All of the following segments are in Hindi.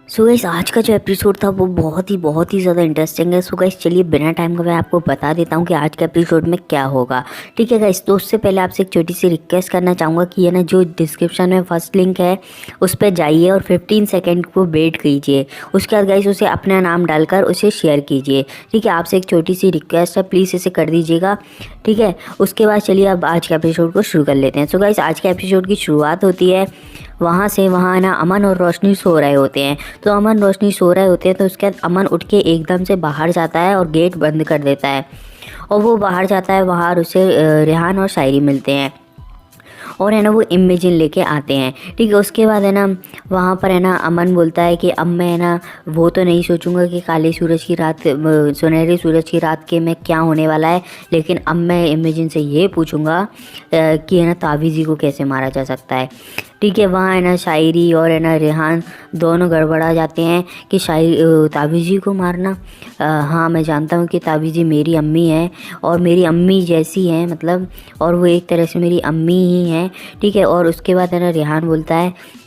सो गाइस आज का जो एपिसोड था वो बहुत ही ज़्यादा इंटरेस्टिंग है। सो गाइस चलिए बिना टाइम का मैं आपको बता देता हूँ कि आज के एपिसोड में क्या होगा। ठीक है गाइस, तो उससे पहले आपसे एक छोटी सी रिक्वेस्ट करना चाहूँगा कि ये ना जो डिस्क्रिप्शन में फर्स्ट लिंक है उस पर जाइए और 15 सेकेंड को वेट कीजिए। उसके बाद गाइस उसे अपना नाम डालकर उसे शेयर कीजिए। ठीक है, आपसे एक छोटी सी रिक्वेस्ट है, प्लीज़ इसे कर दीजिएगा। ठीक है, उसके बाद चलिए अब आज के एपिसोड को शुरू कर लेते हैं। सो गाइस आज के एपिसोड की शुरुआत होती है वहाँ से। वहाँ ना अमन और रोशनी सो रहे होते हैं। तो अमन रोशनी सो रहे होते हैं तो उसके बाद अमन उठ के एकदम से बाहर जाता है और गेट बंद कर देता है। और वो बाहर जाता है, बाहर उसे रेहान और शायरी मिलते हैं और है ना वो इमेजिन लेके आते हैं। ठीक है, उसके बाद है ना वहाँ पर है ना अमन बोलता है कि अब मैं है ना वो तो नहीं सोचूंगा कि काले सूरज की रात सुनहरे सूरज की रात के में क्या होने वाला है, लेकिन अब मैं इमेजिन से ये पूछूंगा कि है ना ताबीज़ी को कैसे मारा जा सकता है। ठीक है, वहाँ है ना शायरी और है ना रेहान दोनों गड़बड़ा जाते हैं कि ताबीज़ी को मारना। हाँ मैं जानता हूँ कि ताबीज़ी मेरी अम्मी है और मेरी अम्मी जैसी है, मतलब और वो एक तरह से मेरी अम्मी ही है। ठीक है, और उसके बाद है ना रेहान बोलता है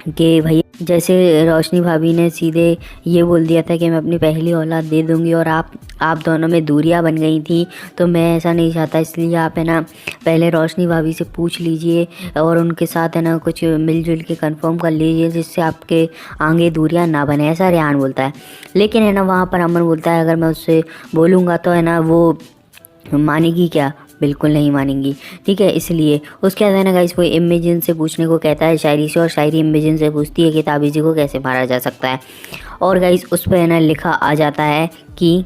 कि भैया जैसे रोशनी भाभी ने सीधे ये बोल दिया था कि मैं अपनी पहली औलाद दे दूंगी और आप दोनों में दूरियां बन गई थी, तो मैं ऐसा नहीं चाहता, इसलिए आप है ना पहले रोशनी भाभी से पूछ लीजिए और उनके साथ है ना कुछ मिलजुल के कंफर्म कर लीजिए जिससे आपके आगे दूरियां ना बने, ऐसा रेहान बोलता है। लेकिन है ना वहाँ पर अमन बोलता है अगर मैं उससे बोलूँगा तो है ना वो मानेगी क्या, बिल्कुल नहीं मानेंगी। ठीक है, इसलिए उसके बाद है ना गाइस वो इमेजिन से पूछने को कहता है शायरी से, और शायरी इमेजिन से पूछती है कि ताबीज़ी को कैसे मारा जा सकता है। और गाइस उस पर है ना लिखा आ जाता है कि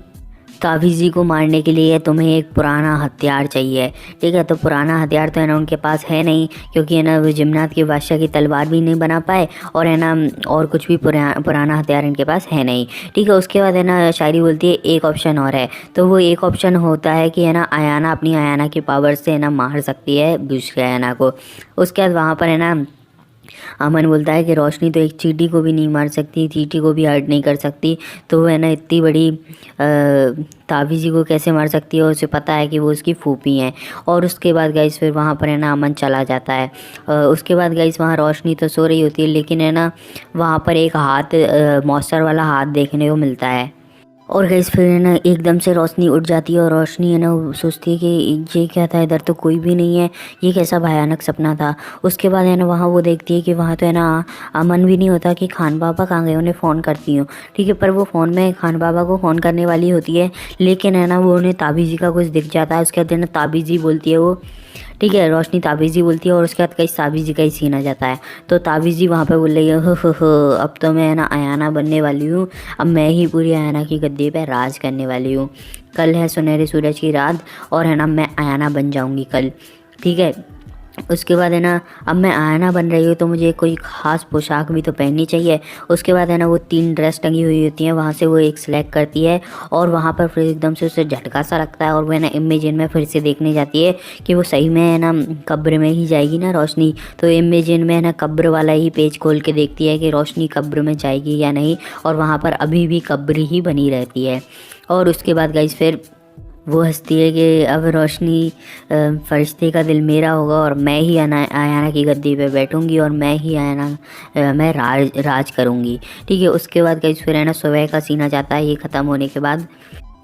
ताबीज़ी को मारने के लिए तुम्हें एक पुराना हथियार चाहिए। ठीक है, तो पुराना हथियार तो है ना उनके पास है नहीं, क्योंकि है ना वो जिन्नात के बादशाह की तलवार भी नहीं बना पाए और है ना और कुछ भी पुराना हथियार इनके पास है नहीं। ठीक है, उसके बाद है ना शायरी बोलती है एक ऑप्शन और है। तो वो एक ऑप्शन होता है कि है ना आयाना अपनी आयाना की पावर से है ना मार सकती है दूसरे आयाना को। उसके बाद वहाँ पर है ना अमन बोलता है कि रोशनी तो एक चींटी को भी नहीं मार सकती, चींटी को भी हर्ट नहीं कर सकती, तो वो है ना इतनी बड़ी ताबीज़ी को कैसे मार सकती है, और उसे पता है कि वो उसकी फूफी हैं। और उसके बाद गाइस फिर वहाँ पर है ना अमन चला जाता है। उसके बाद गाइस वहाँ रोशनी तो सो रही होती है, लेकिन है ना वहाँ पर एक हाथ मॉन्स्टर वाला हाथ देखने को मिलता है। और गैस फिर है ना एकदम से रोशनी उठ जाती है और रोशनी है ना वो सोचती है कि ये क्या था, इधर तो कोई भी नहीं है, ये कैसा भयानक सपना था। उसके बाद है ना वहाँ वो देखती है कि वहाँ तो है ना अमन भी नहीं होता कि खान बाबा कहाँ गए, उन्हें फ़ोन करती हूँ। ठीक है, पर वो फ़ोन में खान बाबा को फ़ोन करने वाली होती है, लेकिन है ना वो उन्हें ताबीज़ी का कुछ दिख जाता है। उसके बाद है ना ताबीज़ी बोलती है वो। ठीक है, रोशनी ताबीज़ी बोलती है और उसके बाद कहीं ताबीज़ी का ही सीन आ जाता है। तो ताबीज़ी वहाँ पे बोल रही है हो अब तो मैं है ना आयाना बनने वाली हूँ, अब मैं ही पूरी आयाना की गद्दी पे राज करने वाली हूँ। कल है सुनहरे सूरज की रात और है ना मैं आयाना बन जाऊँगी कल। ठीक है, उसके बाद है ना अब मैं आयना बन रही हूँ तो मुझे कोई ख़ास पोशाक भी तो पहननी चाहिए। उसके बाद है ना वो 3 ड्रेस टंगी हुई होती हैं, वहाँ से वो एक सिलेक्ट करती है और वहाँ पर फिर एकदम से उसे झटका सा लगता है और वो है ना इमेजिन में फिर से देखने जाती है कि वो सही में है ना कब्र में ही जाएगी ना रोशनी। तो इमेजिन में है ना कब्र वाला ही पेज खोल के देखती है कि रोशनी कब्र में जाएगी या नहीं, और वहाँ पर अभी भी कब्र ही बनी रहती है। और उसके बाद गाइस फिर वो हंसती है कि अब रोशनी फरिश्ते का दिल मेरा होगा और मैं ही आयाना की गद्दी पे बैठूंगी और मैं ही मैं राज करूंगी। ठीक है, उसके बाद कहीं फिर है ना सुबह का सीन आ जाता है ये ख़त्म होने के बाद।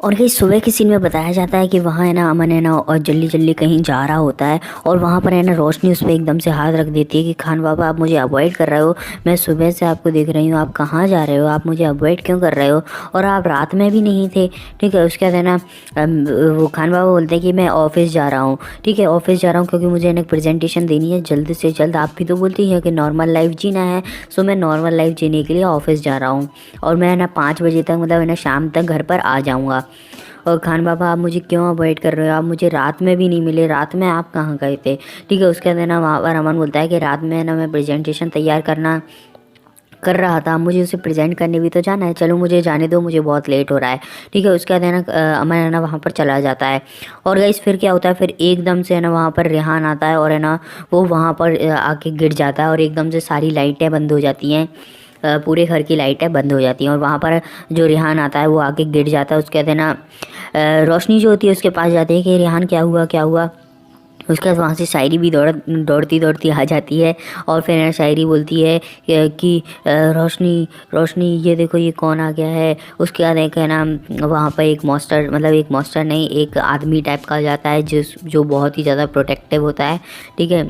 और कहीं सुबह के सीन में बताया जाता है कि वहाँ है ना अमन है ना और जल्दी जल्दी कहीं जा रहा होता है और वहाँ पर है ना रोशनी उस पर एकदम से हाथ रख देती है कि खान बाबा आप मुझे अवॉइड कर रहे हो, मैं सुबह से आपको देख रही हूँ, आप कहाँ जा रहे हो, आप मुझे अवॉइड क्यों कर रहे हो, और आप रात में भी नहीं थे। ठीक है, उसके बाद है ना वो खान बाबा बोलते हैं कि मैं ऑफिस जा रहा हूँ। ठीक है, ऑफिस जा रहा हूँ क्योंकि मुझे एक प्रेजेंटेशन देनी है जल्द से जल्द। आप भी तो बोलती हैं कि नॉर्मल लाइफ जीना है, सो मैं नॉर्मल लाइफ जीने के लिए ऑफिस जा रहा हूँ और मैं है ना 5 बजे तक मतलब है ना शाम तक घर पर आ जाऊँगा। और खान बाबा आप मुझे क्यों अवॉइड कर रहे हो, आप मुझे रात में भी नहीं मिले, रात में आप कहाँ गए थे। ठीक है, उसके बाद है ना वहाँ पर अमन बोलता है कि रात में है ना मैं प्रेजेंटेशन तैयार कर रहा था, मुझे उसे प्रेजेंट करने भी तो जाना है, चलो मुझे जाने दो, मुझे बहुत लेट हो रहा है। ठीक है, उसके बाद है ना अमन है ना वहाँ पर चला जाता है। और गाइस फिर क्या होता है, फिर एकदम से है ना वहाँ पर रेहान आता है और है ना वो वहाँ पर आके गिर जाता है और एकदम से सारी लाइटें बंद हो जाती हैं, पूरे घर की लाइटें बंद हो जाती हैं और वहाँ पर जो रेहान आता है वो आके गिर जाता है। उसके बाद है ना रोशनी जो होती है उसके पास जाती है कि रेहान क्या हुआ क्या हुआ। उसके बाद वहाँ से शायरी भी दौड़ती दौड़ती आ जाती है और फिर ना शायरी बोलती है कि रोशनी रोशनी ये देखो ये कौन आ गया है। उसके बाद एक है ना वहाँ पर एक मॉन्स्टर, मतलब एक मॉन्स्टर नहीं, एक आदमी टाइप का आ जाता है जो बहुत ही ज़्यादा प्रोटेक्टिव होता है, ठीक है,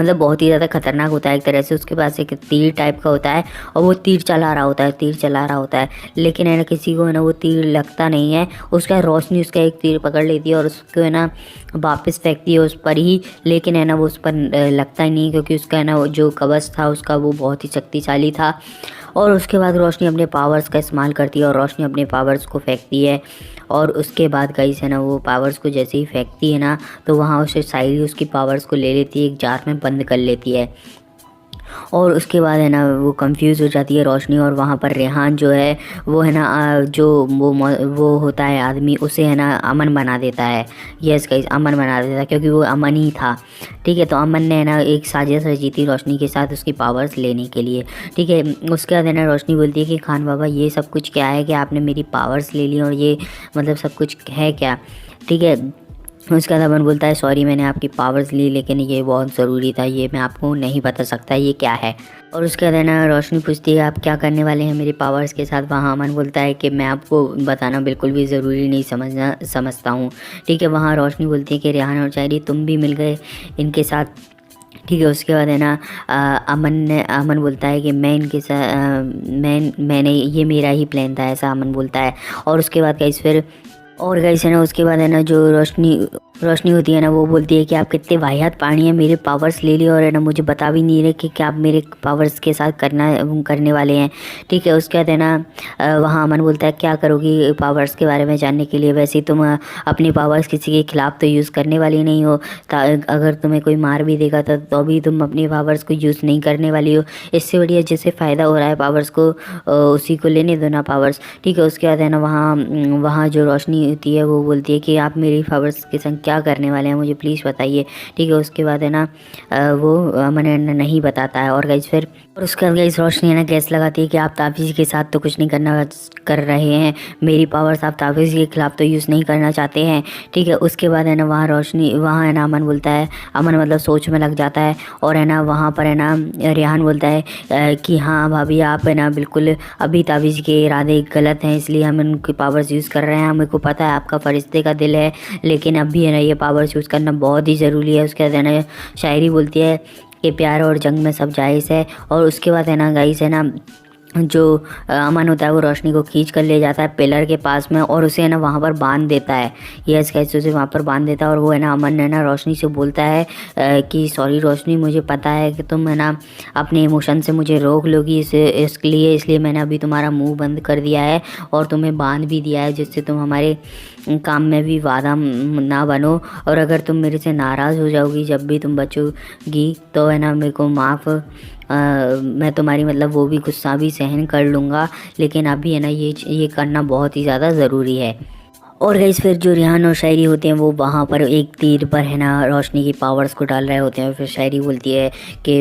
मतलब बहुत ही ज़्यादा खतरनाक होता है एक तरह से। उसके पास एक तीर टाइप का होता है और वो तीर चला रहा होता है, लेकिन है ना किसी को है ना वो तीर लगता नहीं है। उसका रोशनी उसका एक तीर पकड़ लेती है और उसको है ना वापस फेंकती है उस पर ही, लेकिन है ना वो उस पर लगता ही नहीं, क्योंकि उसका है ना जो कवच था उसका वो बहुत ही शक्तिशाली था। और उसके बाद रोशनी अपने पावर्स का इस्तेमाल करती है और रोशनी अपने पावर्स को फेंकती है। और उसके बाद गाइस है ना वो पावर्स को जैसे ही फेंकती है ना, तो वहाँ उसे शायरी उसकी पावर्स को ले लेती है, एक जार में बंद कर लेती है। और उसके बाद है ना वो कंफ्यूज हो जाती है रोशनी, और वहाँ पर रेहान जो है वो है ना जो वो होता है आदमी, उसे है ना अमन बना देता है। यस गाइस, अमन बना देता है, क्योंकि वो अमन ही था, ठीक है। तो अमन ने है ना एक साजिश रची थी रोशनी के साथ उसकी पावर्स लेने के लिए, ठीक है। उसके बाद है ना रोशनी बोलती है कि खान बाबा ये सब कुछ क्या है कि आपने मेरी पावर्स ले ली और ये मतलब सब कुछ है क्या, ठीक है। उसके बाद अमन बोलता है सॉरी मैंने आपकी पावर्स ली, लेकिन ये बहुत ज़रूरी था, ये मैं आपको नहीं बता सकता ये क्या है। और उसके बाद है ना रोशनी पूछती है आप क्या करने वाले हैं मेरी पावर्स के साथ। वहाँ अमन बोलता है कि मैं आपको बताना बिल्कुल भी ज़रूरी नहीं समझता हूँ, ठीक है। वहाँ रोशनी बोलती है कि रेहान और शायरी तुम भी मिल गए इनके साथ, ठीक है। उसके बाद है ना अमन बोलता है कि मैं इनके साथ मैंने ये मेरा ही प्लान था, ऐसा अमन बोलता है। और उसके बाद गाइस है ना उसके बाद है ना जो रोशनी होती है ना वो बोलती है कि आप कितने वाहियात प्राणी हैं, मेरे पावर्स ले लिए और है ना मुझे बता भी नहीं रहे कि क्या आप मेरे पावर्स के साथ करने वाले हैं, ठीक है। उसके बाद है ना वहाँ अमन बोलता है क्या करोगी पावर्स के बारे में जानने के लिए, वैसे ही तुम अपनी पावर्स किसी के खिलाफ तो यूज़ करने वाली नहीं हो, अगर तुम्हें कोई मार भी देगा तो भी तुम अपनी पावर्स को यूज़ नहीं करने वाली हो। इससे बढ़िया जिससे फ़ायदा हो रहा है पावर्स को उसी को लेने दो ना पावर्स, ठीक है। उसके बाद है ना वहाँ जो रोशनी होती है वो बोलती है कि आप मेरी पावर्स के संग क्या करने वाले हैं मुझे प्लीज़ बताइए, ठीक है। उसके बाद है ना वो अमन नहीं बताता है। और उसके बाद गाइस रोशनी है ना गैस लगाती है कि आप ताबीज़ के साथ तो कुछ नहीं कर रहे हैं, मेरी पावर्स आप ताबीज़ के खिलाफ तो यूज़ नहीं करना चाहते हैं, ठीक है। उसके बाद है ना वहाँ है ना अमन बोलता है, अमन मतलब सोच में लग जाता है। और है ना वहाँ पर है ना रेहान बोलता है कि हाँ भाभी आप है ना बिल्कुल अभी ताबीज़ के इरादे गलत हैं, इसलिए हम उनकी पावर्स यूज़ कर रहे हैं, हमें को पता है आपका फरिश्ते का दिल है, लेकिन अभी है ना ये पावर्स यूज़ करना बहुत ही ज़रूरी है। उसके बाद है ना शायरी बोलती है कि प्यार और जंग में सब जायज़ है। और उसके बाद है ना गाइस है ना जो अमन होता है वो रोशनी को खींच कर ले जाता है पिलर के पास में और उसे है ना वहाँ पर बांध देता है। यस गाइस, उसे वहाँ पर बांध देता है और वो है ना अमन है ना रोशनी से बोलता है कि सॉरी रोशनी, मुझे पता है कि तुम है ना अपने इमोशन से मुझे रोक लोगी, इसलिए मैंने अभी तुम्हारा मुंह बंद कर दिया है और तुम्हें बांध भी दिया है, जिससे तुम हमारे काम में भी वादा ना बनो। और अगर तुम मेरे से नाराज़ हो जाओगी जब भी तुम बचोगी तो है ना मेरे को माफ़ मैं तुम्हारी मतलब वो भी गुस्सा भी सहन कर लूँगा, लेकिन अभी है ना ये करना बहुत ही ज़्यादा ज़रूरी है। और गाइस फिर जो रेहान और शायरी होते हैं वो वहाँ पर एक तीर पर है ना रोशनी की पावर्स को डाल रहे होते हैं। फिर शायरी बोलती है कि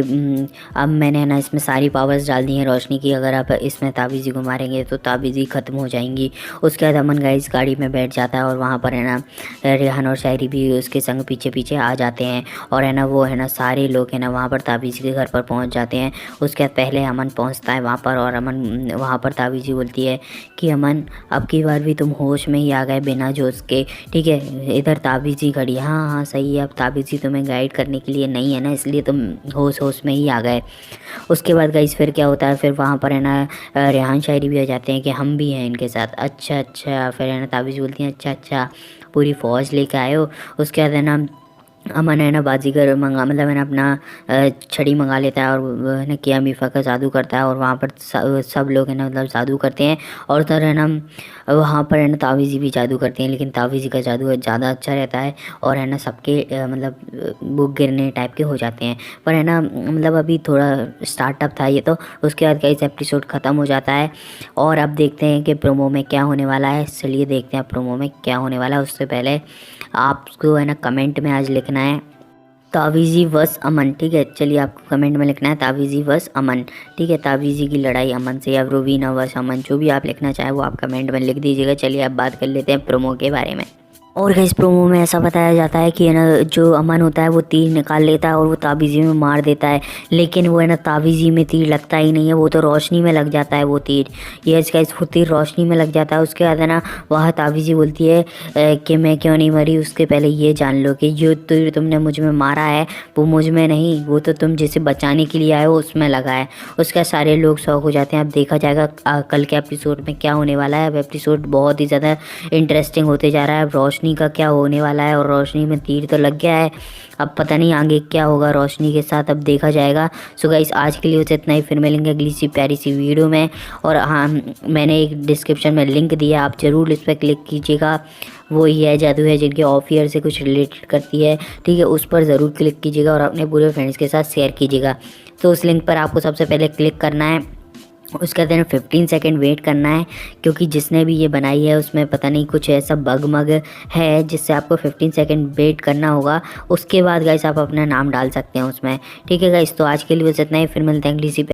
अब मैंने है ना इसमें सारी पावर्स डाल दी हैं रोशनी की, अगर आप इसमें ताबीज़ी को मारेंगे तो ताबीज़ी ख़त्म हो जाएंगी। उसके बाद अमन गाइस गाड़ी में बैठ जाता है और वहाँ पर है ना रेहान और शायरी भी उसके संग पीछे पीछे आ जाते हैं और है ना वो है ना सारे लोग है ना वहाँ पर ताबीज़ी के घर पर पहुँच जाते हैं। उसके बाद पहले अमन पहुँचता है वहाँ पर और अमन वहाँ पर ताबीज़ी बोलती है कि अमन अब की बार भी तुम होश में ही आ गए बिना जोश के, ठीक है। इधर ताबीज़ी खड़ी, हाँ हाँ सही है, अब ताबीज़ी तुम्हें गाइड करने के लिए नहीं है ना, इसलिए तुम होश में ही आ गए। उसके बाद गाइस फिर क्या होता है, फिर वहाँ पर है ना रेहान शायरी भी आ जाते हैं कि हम भी हैं इनके साथ। अच्छा अच्छा, फिर है ना ताबीज़ बोलती हैं अच्छा अच्छा पूरी फ़ौज लेके आए हो। उसके बाद है ना अमन है ना बाजीगर मतलब है ना अपना छड़ी मंगा लेता है और वो है ना किया मीफा का जादू करता है और वहाँ पर सब लोग है ना मतलब जादू करते हैं। और उधर है ना वहाँ पर है ना तावीज़ी भी जादू करते हैं, लेकिन तावीज़ी का जादू ज़्यादा अच्छा रहता है और है ना सबके मतलब वो गिरने टाइप के हो जाते हैं। पर है ना मतलब अभी थोड़ा स्टार्टअप था ये, तो उसके बाद का इस एपिसोड ख़त्म हो जाता है और अब देखते हैं कि प्रोमो में क्या होने वाला है। चलिए देखते हैं प्रोमो में क्या होने वाला है। उससे पहले आपको है ना कमेंट में आज लिखना है तावीज़ी वस अमन, ठीक है। चलिए आपको कमेंट में लिखना है तावीज़ी वस अमन, ठीक है। तावीज़ी की लड़ाई अमन से या रोवीना वस अमन, जो भी आप लिखना चाहे वो आप कमेंट में लिख दीजिएगा। चलिए अब बात कर लेते हैं प्रोमो के बारे में। और गाइस प्रोमो में ऐसा बताया जाता है कि है ना जो अमन होता है वो तीर निकाल लेता है और वो ताबीज़ी में मार देता है, लेकिन वो है ना ताबीज़ी में तीर लगता ही नहीं है, वो तो रोशनी में लग जाता है वो तीर। यस गाइस वो तीर रोशनी में लग जाता है। उसके बाद है ना वह ताबीज़ी बोलती है कि मैं क्यों नहीं मरी, उसके पहले ये जान लो कि जो तीर तुमने मुझ में मारा है वो मुझ में नहीं, वो तो तुम जिसे बचाने के लिए आए हो उसमें लगा है। उसके बाद सारे लोग शौक हो जाते हैं। अब देखा जाएगा कल के एपिसोड में क्या होने वाला है। अब एपिसोड बहुत ही ज़्यादा इंटरेस्टिंग होते जा रहा है। अब रोशनी का क्या होने वाला है, और रोशनी में तीर तो लग गया है, अब पता नहीं आगे क्या होगा रोशनी के साथ, अब देखा जाएगा। सो गाइस आज के लिए बस इतना ही, फिर मिलेंगे अगली सी प्यारी सी वीडियो में। और हाँ, मैंने एक डिस्क्रिप्शन में लिंक दिया, आप ज़रूर इस पर क्लिक कीजिएगा। वो ही है जादू है जिनके ऑफ ईयर से कुछ रिलेटेड करती है, ठीक है, उस पर ज़रूर क्लिक कीजिएगा और अपने पूरे फ्रेंड्स के साथ शेयर कीजिएगा। तो उस लिंक पर आपको सबसे पहले क्लिक करना है, उसके बाद 15 सेकंड वेट करना है, क्योंकि जिसने भी ये बनाई है उसमें पता नहीं कुछ ऐसा बग मग है जिससे आपको 15 सेकंड वेट करना होगा। उसके बाद गाइस आप अपना नाम डाल सकते हैं उसमें, ठीक है गाइस। तो आज के लिए बस इतना ही, फिर मिलते हैं अगली सी